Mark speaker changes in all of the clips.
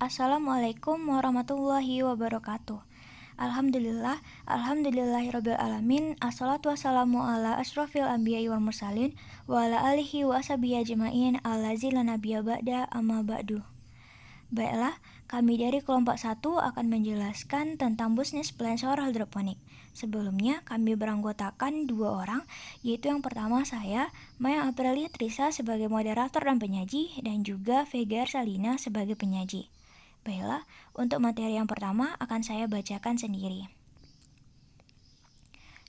Speaker 1: Assalamualaikum warahmatullahi wabarakatuh. Alhamdulillahirabbil alamin. Assalatu wassalamu ala asyrofil anbiya'i wal mursalin wa ala alihi wa ashabihi ajmain allazina nabiyya ba'da amma ba'du. Baiklah, kami dari kelompok 1 akan menjelaskan tentang bisnis plan sawah hidroponik. Sebelumnya, kami beranggotakan 2 orang, yaitu yang pertama saya, Maya Aprilia Trisa sebagai moderator dan penyaji, dan juga Vega Salina sebagai penyaji. Baiklah, untuk materi yang pertama akan saya bacakan sendiri.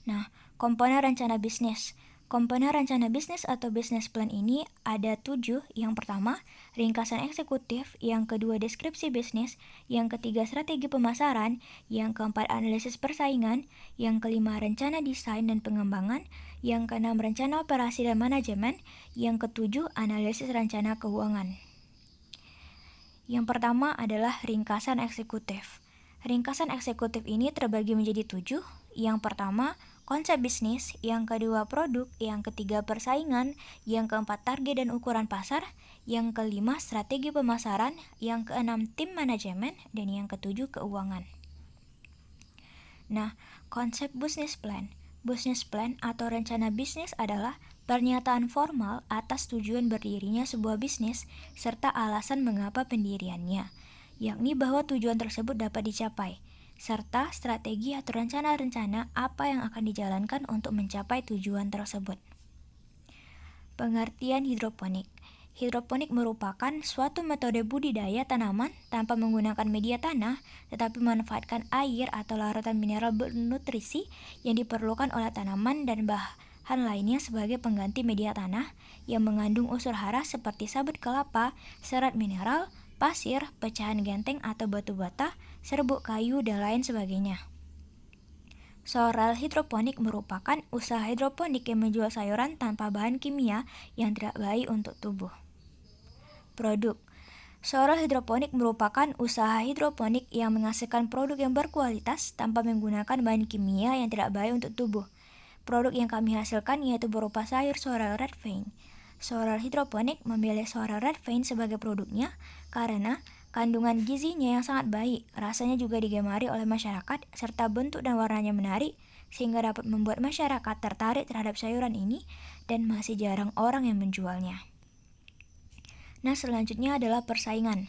Speaker 1: Nah, komponen rencana bisnis. Komponen rencana bisnis atau business plan ini ada 7. Yang pertama, ringkasan eksekutif. Yang kedua, deskripsi bisnis. Yang ketiga, strategi pemasaran. Yang keempat, analisis persaingan. Yang kelima, rencana desain dan pengembangan. Yang keenam, rencana operasi dan manajemen. Yang ketujuh, analisis rencana keuangan. Yang pertama adalah ringkasan eksekutif. Ringkasan eksekutif ini terbagi menjadi 7. Yang pertama, konsep bisnis. Yang kedua, produk. Yang ketiga, persaingan. Yang keempat, target dan ukuran pasar. Yang kelima, strategi pemasaran. Yang keenam, tim manajemen. Dan yang ketujuh, keuangan. Nah, konsep business plan. Business plan atau rencana bisnis adalah pernyataan formal atas tujuan berdirinya sebuah bisnis serta alasan mengapa pendiriannya, yakni bahwa tujuan tersebut dapat dicapai, serta strategi atau rencana-rencana apa yang akan dijalankan untuk mencapai tujuan tersebut. Pengertian hidroponik. Hidroponik merupakan suatu metode budidaya tanaman tanpa menggunakan media tanah, tetapi memanfaatkan air atau larutan mineral bernutrisi yang diperlukan oleh tanaman dan bahan lainnya sebagai pengganti media tanah yang mengandung unsur hara seperti sabut kelapa, serat mineral, pasir, pecahan genteng atau batu bata, serbuk kayu, dan lain sebagainya. Solar hidroponik merupakan usaha hidroponik yang menjual sayuran tanpa bahan kimia yang tidak baik untuk tubuh. Produk. Solar hidroponik merupakan usaha hidroponik yang menghasilkan produk yang berkualitas tanpa menggunakan bahan kimia yang tidak baik untuk tubuh. Produk yang kami hasilkan yaitu berupa sayur sorrel red vine. Solar hidroponik memilih sorrel red vine sebagai produknya karena kandungan gizinya yang sangat baik, rasanya juga digemari oleh masyarakat, serta bentuk dan warnanya menarik, sehingga dapat membuat masyarakat tertarik terhadap sayuran ini dan masih jarang orang yang menjualnya. Nah, selanjutnya adalah persaingan.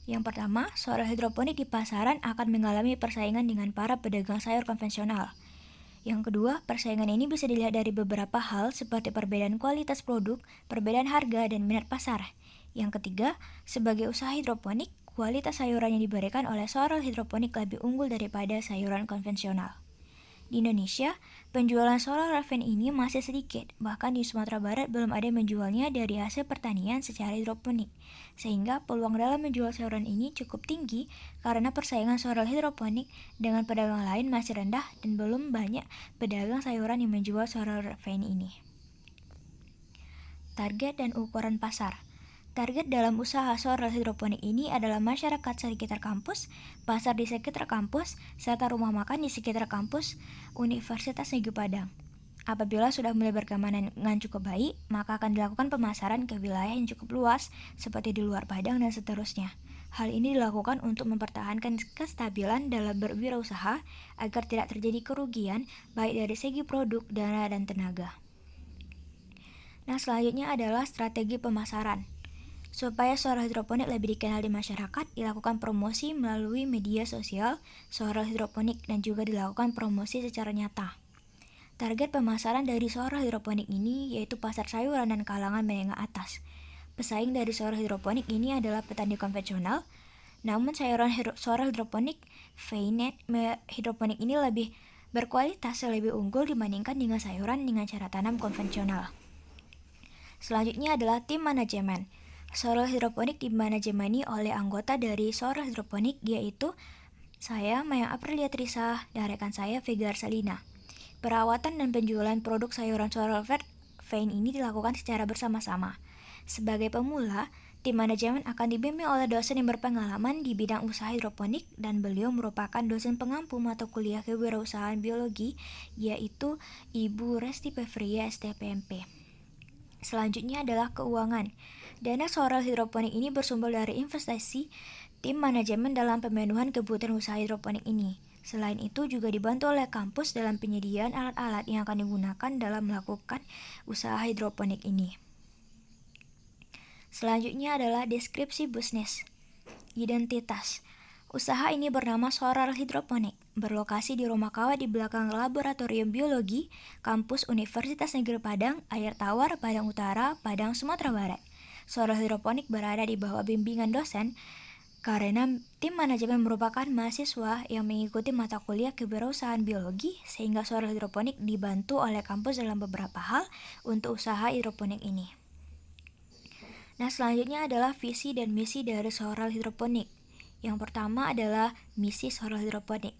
Speaker 1: Yang pertama, solar hidroponik di pasaran akan mengalami persaingan dengan para pedagang sayur konvensional. Yang kedua, persaingan ini bisa dilihat dari beberapa hal seperti perbedaan kualitas produk, perbedaan harga, dan minat pasar. Yang ketiga, sebagai usaha hidroponik, kualitas sayuran yang diberikan oleh solar hidroponik lebih unggul daripada sayuran konvensional. Di Indonesia, penjualan solar raven ini masih sedikit, bahkan di Sumatera Barat belum ada yang menjualnya dari hasil pertanian secara hidroponik, sehingga peluang dalam menjual sayuran ini cukup tinggi karena persaingan solar hidroponik dengan pedagang lain masih rendah dan belum banyak pedagang sayuran yang menjual solar raven ini. Target dan ukuran pasar. Target dalam usaha solar hidroponik ini adalah masyarakat sekitar kampus, pasar di sekitar kampus, serta rumah makan di sekitar kampus Universitas Negeri Padang. Apabila sudah mulai berkembang dengan cukup baik, maka akan dilakukan pemasaran ke wilayah yang cukup luas, seperti di luar Padang dan seterusnya. Hal ini dilakukan untuk mempertahankan kestabilan dalam berwirausaha agar tidak terjadi kerugian baik dari segi produk, dana, dan tenaga. Nah, selanjutnya adalah strategi pemasaran. Supaya solar hidroponik lebih dikenal di masyarakat, dilakukan promosi melalui media sosial solar hidroponik dan juga dilakukan promosi secara nyata. Target pemasaran dari solar hidroponik ini yaitu pasar sayuran dan kalangan menengah atas. Pesaing dari solar hidroponik ini adalah petani konvensional, namun sayuran solar hidroponik hidroponik ini lebih berkualitas, lebih unggul dibandingkan dengan sayuran dengan cara tanam konvensional. Selanjutnya adalah tim manajemen. Solar hidroponik dimanajemeni oleh anggota dari solar hidroponik yaitu saya, Maya Aprilia Trisa, dan rekan saya, Vega Salina. Perawatan dan penjualan produk sayuran solar vine ini dilakukan secara bersama-sama. Sebagai pemula, tim manajemen akan dibimbing oleh dosen yang berpengalaman di bidang usaha hidroponik dan beliau merupakan dosen pengampu mata kuliah kewirausahaan biologi yaitu Ibu Resti Pevria STPMP. Selanjutnya adalah keuangan. Dana solar hidroponik ini bersumber dari investasi tim manajemen dalam pemenuhan kebutuhan usaha hidroponik ini. Selain itu juga dibantu oleh kampus dalam penyediaan alat-alat yang akan digunakan dalam melakukan usaha hidroponik ini. Selanjutnya adalah deskripsi bisnis. Identitas. Usaha ini bernama Soral Hidroponik, berlokasi di rumah kawat di belakang Laboratorium Biologi, Kampus Universitas Negeri Padang, Air Tawar, Padang Utara, Padang, Sumatera Barat. Soral Hidroponik berada di bawah bimbingan dosen, karena tim manajemen merupakan mahasiswa yang mengikuti mata kuliah kewirausahaan biologi, sehingga Soral Hidroponik dibantu oleh kampus dalam beberapa hal untuk usaha hidroponik ini. Nah, selanjutnya adalah visi dan misi dari Soral Hidroponik. Yang pertama adalah misi Soral Hidroponik.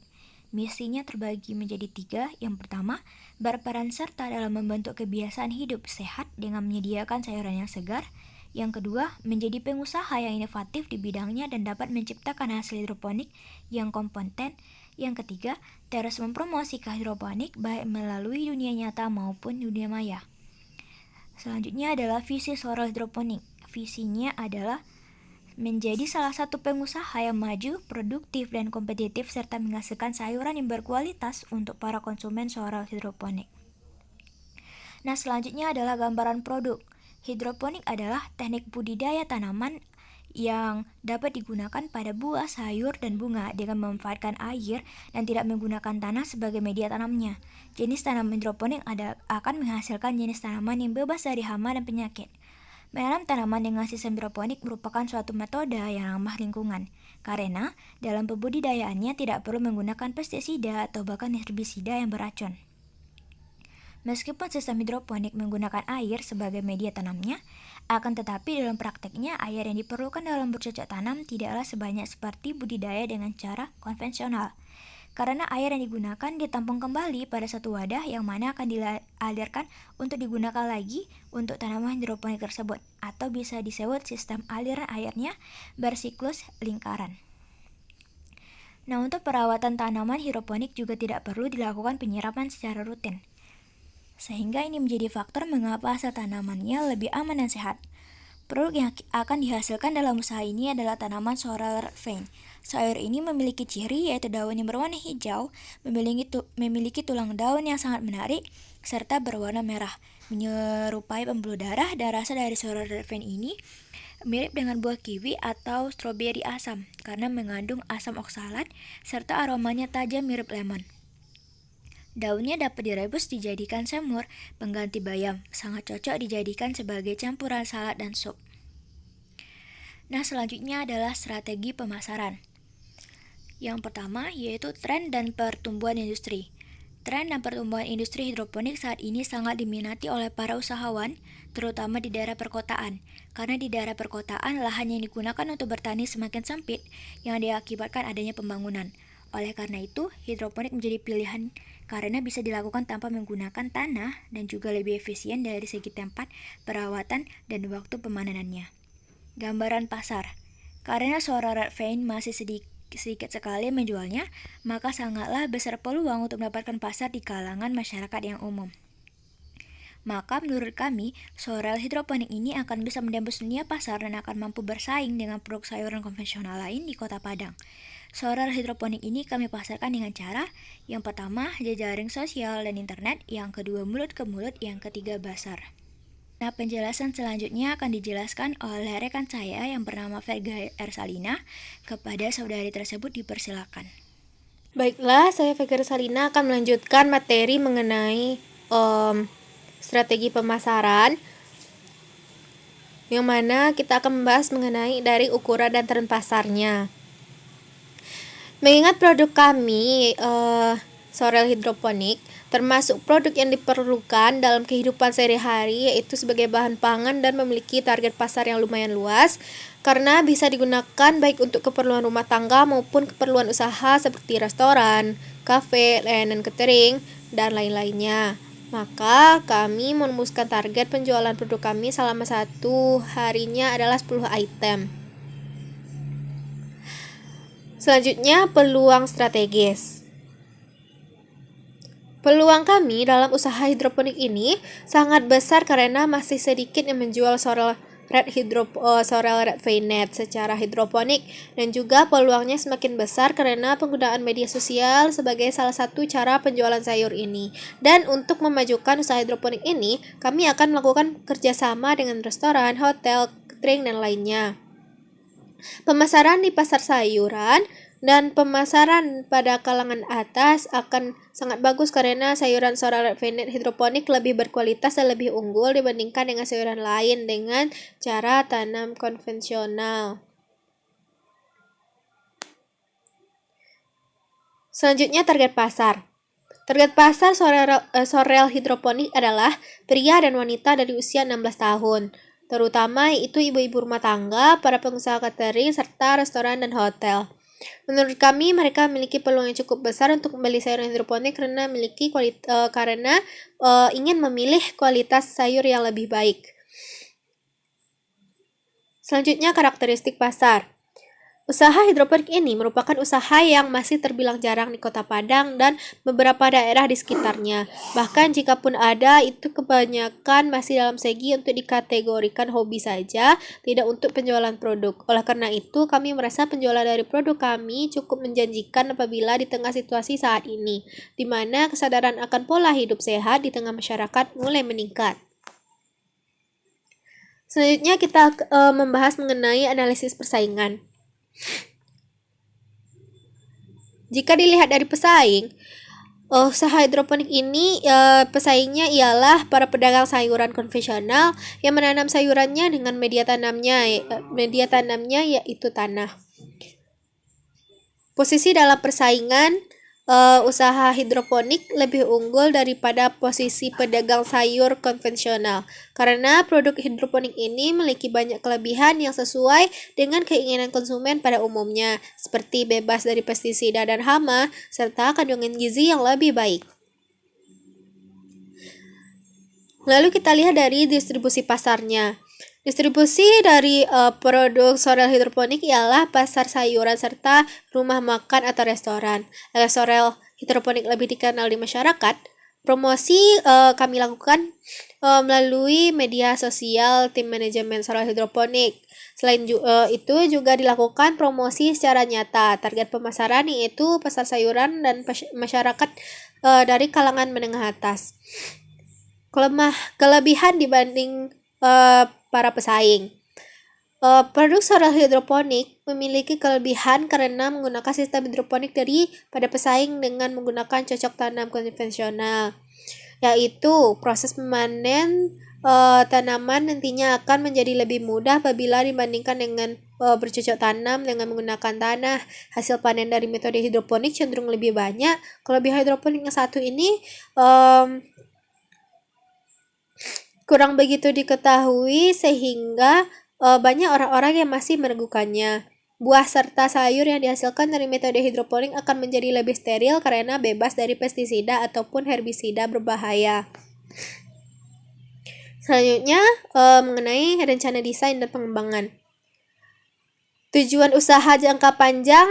Speaker 1: Misinya terbagi menjadi 3. Yang pertama, berperan serta dalam membentuk kebiasaan hidup sehat dengan menyediakan sayuran yang segar. Yang kedua, menjadi pengusaha yang inovatif di bidangnya dan dapat menciptakan hasil hidroponik yang kompeten. Yang ketiga, terus mempromosikan hidroponik baik melalui dunia nyata maupun dunia maya. Selanjutnya adalah visi Soral Hidroponik. Visinya adalah menjadi salah satu pengusaha yang maju, produktif, dan kompetitif serta menghasilkan sayuran yang berkualitas untuk para konsumen Soral Hidroponik. Nah, selanjutnya adalah gambaran produk. Hidroponik adalah teknik budidaya tanaman yang dapat digunakan pada buah, sayur, dan bunga dengan memanfaatkan air dan tidak menggunakan tanah sebagai media tanamnya. Jenis tanaman hidroponik akan menghasilkan jenis tanaman yang bebas dari hama dan penyakit. Menanam tanaman dengan sistem hidroponik merupakan suatu metode yang ramah lingkungan, karena dalam pembudidayaannya tidak perlu menggunakan pestisida atau bahkan herbisida yang beracun. Meskipun sistem hidroponik menggunakan air sebagai media tanamnya, akan tetapi dalam prakteknya air yang diperlukan dalam bercocok tanam tidaklah sebanyak seperti budidaya dengan cara konvensional. Karena air yang digunakan ditampung kembali pada satu wadah yang mana akan dialirkan untuk digunakan lagi untuk tanaman hidroponik tersebut, atau bisa disebut sistem aliran airnya bersiklus lingkaran. Nah, untuk perawatan tanaman hidroponik juga tidak perlu dilakukan penyiraman secara rutin, sehingga ini menjadi faktor mengapa hasil tanamannya lebih aman dan sehat. Produk yang akan dihasilkan dalam usaha ini adalah tanaman Soral Vine. Sayur ini memiliki ciri yaitu daun yang berwarna hijau, memiliki tulang daun yang sangat menarik, serta berwarna merah, menyerupai pembuluh darah, dan rasa dari Soral Vine ini mirip dengan buah kiwi atau stroberi asam, karena mengandung asam oksalat, serta aromanya tajam mirip lemon. Daunnya dapat direbus dijadikan semur, pengganti bayam, sangat cocok dijadikan sebagai campuran salad dan sup. Nah, selanjutnya adalah strategi pemasaran. Yang pertama yaitu tren dan pertumbuhan industri. Tren dan pertumbuhan industri hidroponik saat ini sangat diminati oleh para usahawan, terutama di daerah perkotaan. Karena di daerah perkotaan, lahan yang digunakan untuk bertani semakin sempit, yang diakibatkan adanya pembangunan. Oleh karena itu, hidroponik menjadi pilihan karena bisa dilakukan tanpa menggunakan tanah dan juga lebih efisien dari segi tempat, perawatan, dan waktu pemanenannya. Gambaran pasar. Karena Soral Vine masih sedikit sekali menjualnya, maka sangatlah besar peluang untuk mendapatkan pasar di kalangan masyarakat yang umum. Maka menurut kami, Soral Hidroponik ini akan bisa menembus dunia pasar dan akan mampu bersaing dengan produk sayuran konvensional lain di Kota Padang. Soral Hidroponik ini kami pasarkan dengan cara yang pertama, jejaring sosial dan internet, yang kedua, mulut ke mulut, yang ketiga, bazar. Nah, penjelasan selanjutnya akan dijelaskan oleh rekan saya yang bernama Vega Ersalina. Kepada saudari tersebut dipersilakan.
Speaker 2: Baiklah, saya Vega Ersalina akan melanjutkan materi mengenai strategi pemasaran, yang mana kita akan membahas mengenai dari ukuran dan tren pasarnya. Mengingat produk kami, Soral Hidroponik, termasuk produk yang diperlukan dalam kehidupan sehari-hari, yaitu sebagai bahan pangan dan memiliki target pasar yang lumayan luas, karena bisa digunakan baik untuk keperluan rumah tangga maupun keperluan usaha seperti restoran, kafe, layanan catering, dan lain-lainnya. Maka kami merumuskan target penjualan produk kami selama satu harinya adalah 10 item. Selanjutnya, peluang strategis. Peluang kami dalam usaha hidroponik ini sangat besar karena masih sedikit yang menjual Soral Sorel red veinet secara hidroponik, dan juga peluangnya semakin besar karena penggunaan media sosial sebagai salah satu cara penjualan sayur ini. Dan untuk memajukan usaha hidroponik ini, kami akan melakukan kerjasama dengan restoran, hotel, catering, dan lainnya. Pemasaran di pasar sayuran dan pemasaran pada kalangan atas akan sangat bagus karena sayuran Sorel red veinet hidroponik lebih berkualitas dan lebih unggul dibandingkan dengan sayuran lain dengan cara tanam konvensional. Selanjutnya, target pasar. Target pasar sorel hidroponik adalah pria dan wanita dari usia 16 tahun, terutama yaitu ibu-ibu rumah tangga, para pengusaha catering, serta restoran dan hotel. Menurut kami, mereka memiliki peluang yang cukup besar untuk membeli sayuran hidroponik karena ingin memilih kualitas sayur yang lebih baik. Selanjutnya, karakteristik pasar. Usaha hidroponik ini merupakan usaha yang masih terbilang jarang di Kota Padang dan beberapa daerah di sekitarnya. Bahkan jika pun ada, itu kebanyakan masih dalam segi untuk dikategorikan hobi saja, tidak untuk penjualan produk. Oleh karena itu, kami merasa penjualan dari produk kami cukup menjanjikan apabila di tengah situasi saat ini, di mana kesadaran akan pola hidup sehat di tengah masyarakat mulai meningkat. Selanjutnya kita membahas mengenai analisis persaingan. Jika dilihat dari pesaing, usaha hidroponik ini pesaingnya ialah para pedagang sayuran konvensional yang menanam sayurannya dengan media tanamnya yaitu tanah. Posisi dalam persaingan usaha hidroponik lebih unggul daripada posisi pedagang sayur konvensional karena produk hidroponik ini memiliki banyak kelebihan yang sesuai dengan keinginan konsumen pada umumnya, seperti bebas dari pestisida dan hama serta kandungan gizi yang lebih baik. Lalu kita lihat dari distribusi pasarnya. Distribusi dari produk sorel hidroponik ialah pasar sayuran serta rumah makan atau restoran. Agar sorel hidroponik lebih dikenal di masyarakat, promosi kami lakukan melalui media sosial tim manajemen sorel hidroponik. Selain itu juga dilakukan promosi secara nyata. Target pemasaran yaitu pasar sayuran dan masyarakat dari kalangan menengah atas. Kelebihan dibanding para pesaing. Produk sorel hidroponik memiliki kelebihan karena menggunakan sistem hidroponik daripada pesaing dengan menggunakan cocok tanam konvensional, yaitu proses memanen tanaman nantinya akan menjadi lebih mudah apabila dibandingkan dengan bercocok tanam dengan menggunakan tanah. Hasil panen dari metode hidroponik cenderung lebih banyak. Kelebihan hidroponik yang satu ini kurang begitu diketahui sehingga banyak orang-orang yang masih meragukannya. Buah serta sayur yang dihasilkan dari metode hidroponik akan menjadi lebih steril karena bebas dari pestisida ataupun herbisida berbahaya. Selanjutnya mengenai rencana desain dan pengembangan. Tujuan usaha jangka panjang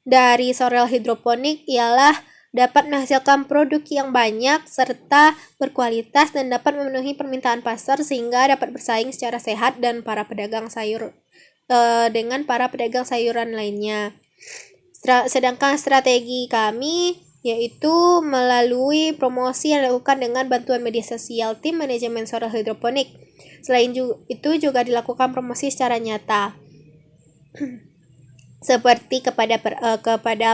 Speaker 2: dari sorel hidroponik ialah dapat menghasilkan produk yang banyak serta berkualitas dan dapat memenuhi permintaan pasar sehingga dapat bersaing secara sehat dan dengan para pedagang sayuran lainnya. Sedangkan strategi kami yaitu melalui promosi yang dilakukan dengan bantuan media sosial tim manajemen sorel hidroponik. Selain itu juga dilakukan promosi secara nyata seperti kepada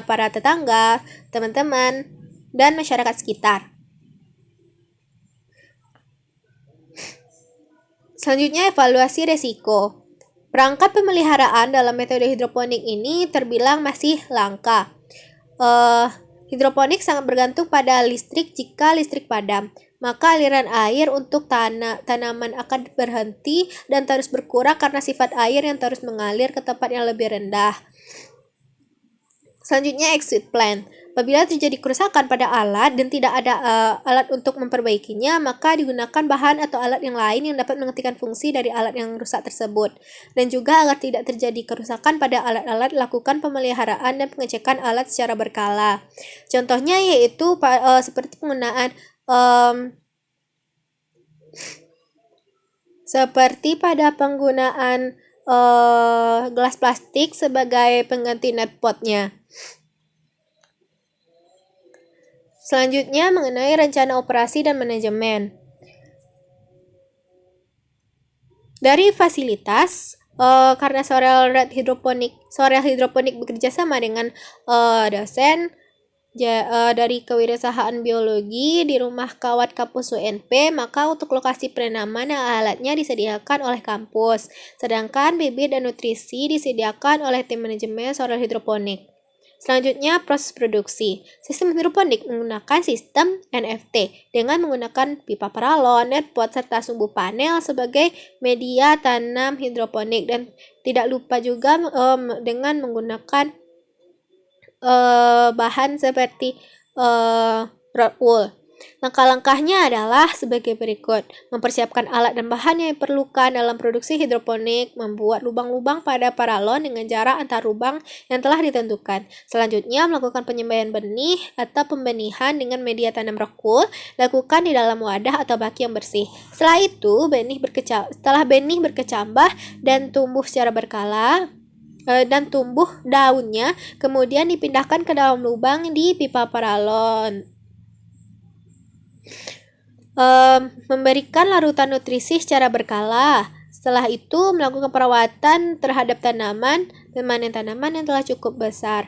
Speaker 2: para tetangga, teman-teman, dan masyarakat sekitar. Selanjutnya, evaluasi resiko. Perangkat pemeliharaan dalam metode hidroponik ini terbilang masih langka. Hidroponik sangat bergantung pada listrik. Jika listrik padam, maka aliran air untuk tanaman akan berhenti dan terus berkurang karena sifat air yang terus mengalir ke tempat yang lebih rendah. Selanjutnya, exit plan. Apabila terjadi kerusakan pada alat dan tidak ada alat untuk memperbaikinya, maka digunakan bahan atau alat yang lain yang dapat menggantikan fungsi dari alat yang rusak tersebut. Dan juga agar tidak terjadi kerusakan pada alat-alat, lakukan pemeliharaan dan pengecekan alat secara berkala. Contohnya yaitu seperti penggunaan seperti pada penggunaan gelas plastik sebagai pengganti net potnya. Selanjutnya mengenai rencana operasi dan manajemen. Dari fasilitas, karena Sorel Hidroponik bekerja sama dengan dosen dari kewirausahaan biologi di rumah kawat kampus UNP, maka untuk lokasi penanaman alatnya disediakan oleh kampus, sedangkan bibit dan nutrisi disediakan oleh tim manajemen Sorel Hidroponik. Selanjutnya, proses produksi. Sistem hidroponik menggunakan sistem NFT dengan menggunakan pipa paralon, net pot, serta sumbu panel sebagai media tanam hidroponik, dan tidak lupa juga dengan menggunakan bahan seperti road wool. Langkah-langkahnya adalah sebagai berikut: mempersiapkan alat dan bahan yang diperlukan dalam produksi hidroponik, membuat lubang-lubang pada paralon dengan jarak antar lubang yang telah ditentukan. Selanjutnya, melakukan penyembaian benih atau pembenihan dengan media tanam rock wool, lakukan di dalam wadah atau baki yang bersih. Setelah itu, setelah benih berkecambah dan tumbuh secara berkala, dan tumbuh daunnya, kemudian dipindahkan ke dalam lubang di pipa paralon. Memberikan larutan nutrisi secara berkala. Setelah itu, melakukan perawatan terhadap tanaman yang telah cukup besar.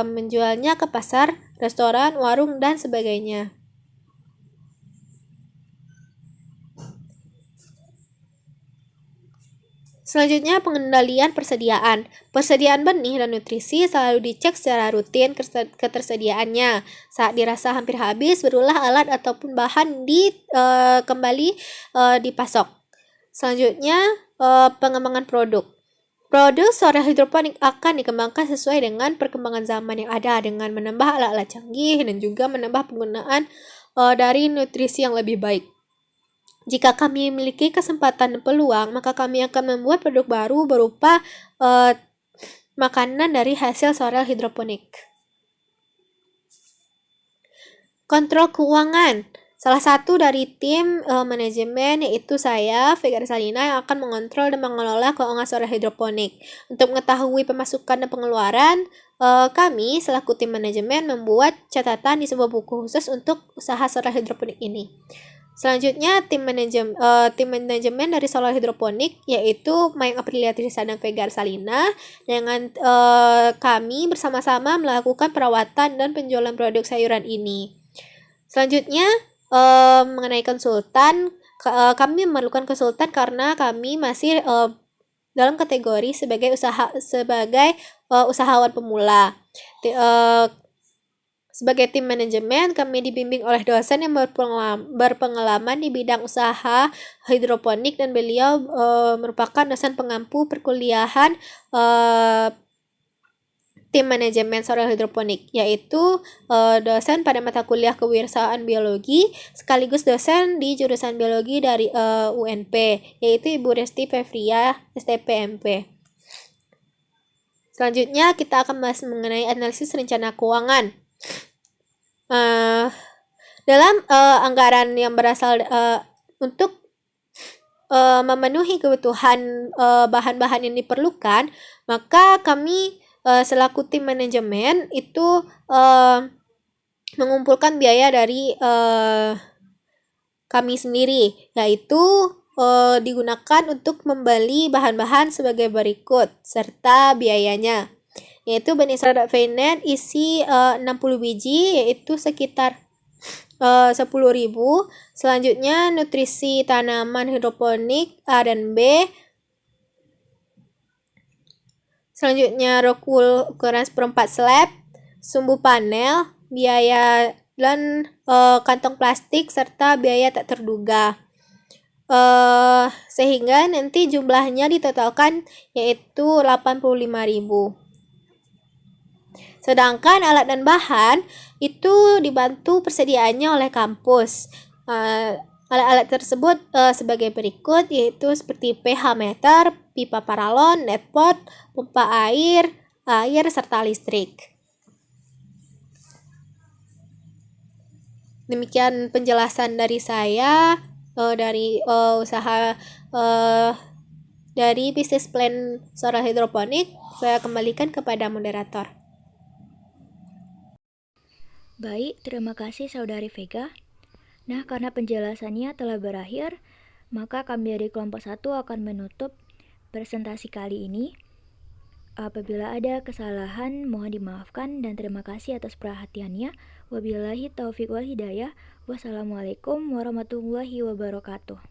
Speaker 2: Menjualnya ke pasar, restoran, warung, dan sebagainya. Selanjutnya, pengendalian persediaan. Persediaan benih dan nutrisi selalu dicek secara rutin ketersediaannya. Saat dirasa hampir habis, barulah alat ataupun bahan kembali dipasok. Selanjutnya, pengembangan produk. Produk Sorel Hidroponik akan dikembangkan sesuai dengan perkembangan zaman yang ada, dengan menambah alat-alat canggih dan juga menambah penggunaan dari nutrisi yang lebih baik. Jika kami memiliki kesempatan dan peluang, maka kami akan membuat produk baru berupa makanan dari hasil Sorel Hidroponik. Kontrol keuangan. Salah satu dari tim manajemen, yaitu saya, Vega Salina, yang akan mengontrol dan mengelola keuangan Sorel Hidroponik. Untuk mengetahui pemasukan dan pengeluaran, kami selaku tim manajemen membuat catatan di sebuah buku khusus untuk usaha Sorel Hidroponik ini. Selanjutnya, tim manajemen dari Sorel Hidroponik, yaitu Mayang Aprilia Trisa dan Vega Salina, dengan kami bersama-sama melakukan perawatan dan penjualan produk sayuran ini. Selanjutnya, mengenai konsultan, kami memerlukan konsultan karena kami masih dalam kategori sebagai usahawan pemula. Sebagai tim manajemen, kami dibimbing oleh dosen yang berpengalaman di bidang usaha hidroponik, dan beliau merupakan dosen pengampu perkuliahan tim manajemen Sorel Hidroponik, yaitu dosen pada mata kuliah kewirausahaan biologi sekaligus dosen di jurusan biologi dari UNP, yaitu Ibu Resti Fevria, STPMP. Selanjutnya, kita akan bahas mengenai analisis rencana keuangan. Dalam anggaran yang berasal untuk memenuhi kebutuhan bahan-bahan yang diperlukan, maka kami selaku tim manajemen itu mengumpulkan biaya dari kami sendiri, yaitu digunakan untuk membeli bahan-bahan sebagai berikut serta biayanya, yaitu benih serat Venet isi 60 biji, yaitu sekitar 10.000. Selanjutnya, nutrisi tanaman hidroponik A dan B. Selanjutnya, rock wool ukuran 1/4 slab, sumbu panel, biaya dan kantong plastik, serta biaya tak terduga. Sehingga nanti jumlahnya ditotalkan yaitu 85.000. Sedangkan alat dan bahan itu dibantu persediaannya oleh kampus. Alat-alat tersebut sebagai berikut, yaitu seperti pH meter, pipa paralon, net pot, pompa air, serta listrik. Demikian penjelasan dari saya. usaha dari bisnis plan solar hidroponik. Saya kembalikan kepada moderator.
Speaker 1: Baik, terima kasih Saudari Vega. Nah, karena penjelasannya telah berakhir, maka kami dari kelompok 1 akan menutup presentasi kali ini. Apabila ada kesalahan, mohon dimaafkan dan terima kasih atas perhatiannya. Wabillahi taufiq wal hidayah. Wassalamualaikum warahmatullahi wabarakatuh.